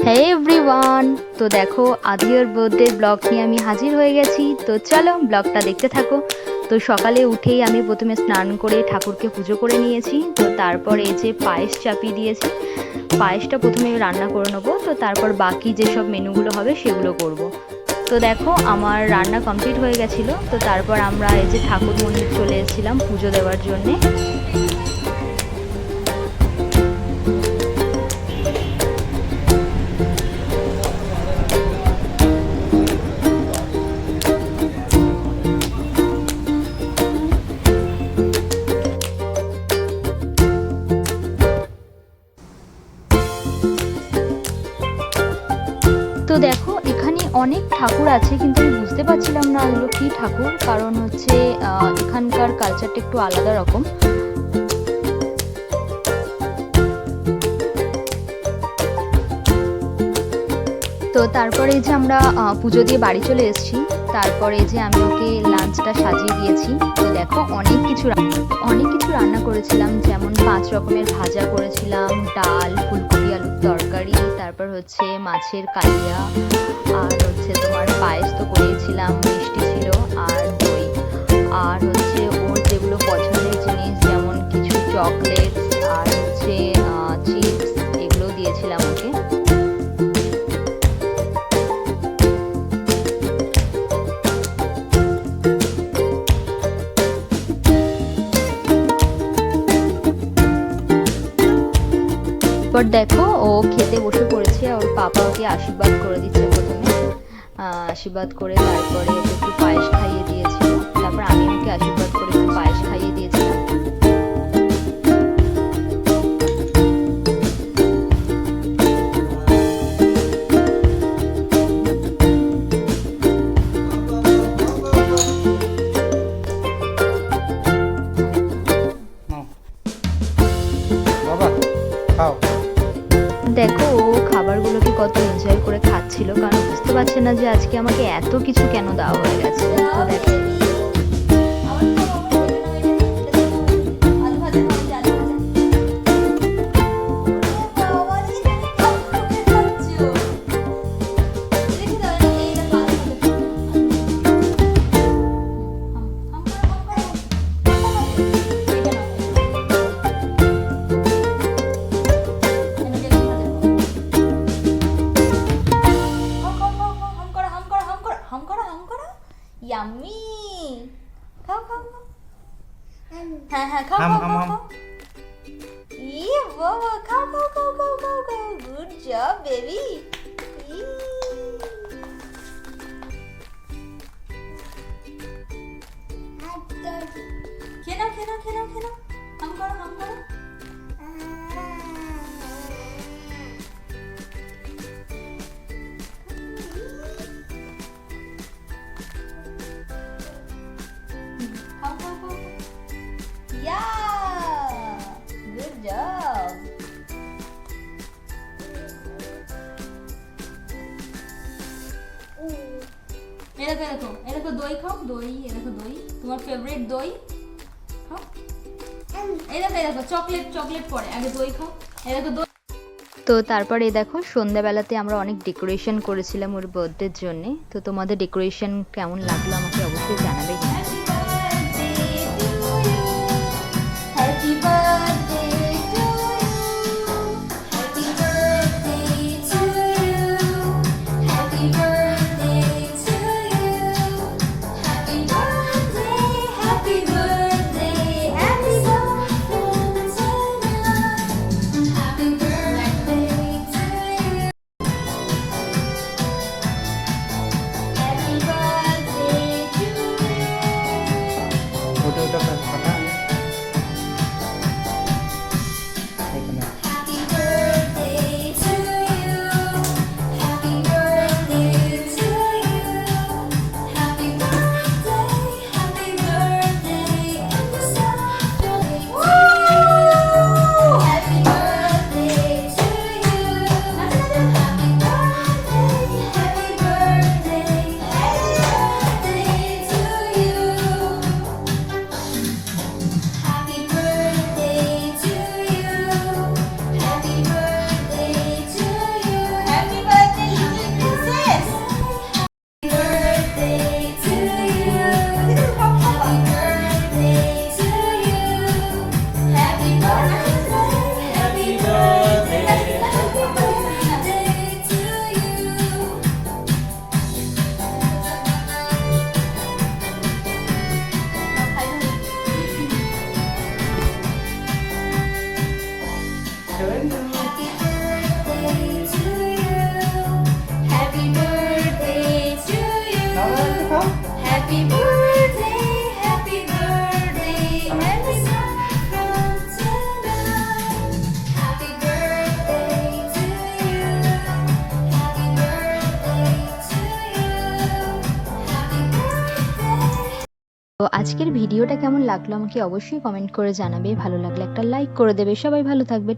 হে everyone, তো দেখো Adyar birthday blog নিয়ে আমি হাজির হয়ে গেছি। তো চলো ব্লগটা দেখতে থাকো। তো সকালে উঠেই আমি প্রথমে স্নান করে ঠাকুরকে পুজো করে নিয়েছি। তো তারপর এই যে পায়েস চাপিয়ে দিয়েছি। পায়েসটা প্রথমে রান্না করে নেবো, তো তারপর বাকি যেসব মেনুগুলো হবে সেগুলো করব। তো দেখো আমার রান্না কমপ্লিট হয়ে গেছিলো। তো তারপর আমরা এই যে ঠাকুর মন্দির চলে এসেছিলাম পুজো দেওয়ার জন্যে। তো দেখো এখানে অনেক ঠাকুর আছে, কিন্তু আমি বুঝতে পারছিলাম না এগুলো কি ঠাকুর, কারণ হচ্ছে এখানকার কালচারটা একটু আলাদা রকম। তো তারপরে যে আমরা পুজো দিয়ে বাড়ি চলে এসেছি। তারপরে যে আমি ওকে লাঞ্চটা সাজিয়ে দিয়েছি। তো দেখো অনেক কিছু রান্না করেছিলাম, যেমন 5 রকমের ভাজা করেছিলাম, ডাল, ফুলকপি আলুর তরকারি, তারপর হচ্ছে মাছের কালিয়া, আর হচ্ছে তোমার পায়েস তো করেছিলাম, মিষ্টি ছিল আর দই, আর হচ্ছে ওর যেগুলো পছন্দের জিনিস যেমন কিছু চকলেট আর হচ্ছে চিপস, এগুলো দিয়েছিলাম ওকে। এরপর দেখো ও খেতে বসে পড়েছে, ওর পাপা ওকে আশীর্বাদ করে দিচ্ছে প্রথমে। আশীর্বাদ করে তারপরে ওকে একটু পায়েস খাইয়ে দিয়েছিল। তারপর আমি ওকে আশীর্বাদ করে একটু পায়েস খাইয়ে দিয়েছিলাম। দেখো ও খাবারগুলোকে কত এনজয় করে খাচ্ছিল, কারণ বুঝতে পারছে না যে আজকে আমাকে এত কিছু কেন দেওয়া হয়ে গেছে। তো দেখো ইয়াম্মি, খাও খাও খাও, হ্যাঁ হ্যাঁ খাও খাও খাও খাও, ইয়ে বাবা, খাও খাও খাও খাও খাও খাও, গুড জব বেবি। খেয়ে নাও খেয়ে নাও খেয়ে নাও খেয়ে নাও, হাম করো হাম করো। এরকম দই খাও, দই, এরকম দই, তোমার ফেভারিট দই খাও। এরকম চকলেট চকলেট পরে, আগে দই খাও, এরকম দই। তো তারপরে দেখো সন্ধ্যাবেলাতে আমরা অনেক ডেকোরেশন করেছিলাম ওর বার্থডের জন্য। তো তোমাদের ডেকোরেশন কেমন লাগলো আমাকে অবশ্যই জানাবে। আজকের ভিডিওটা কেমন লাগলো আমাকে অবশ্যই কমেন্ট করে জানাবে, ভালো লাগলে একটা লাইক করে দেবে। সবাই ভালো থাকবে।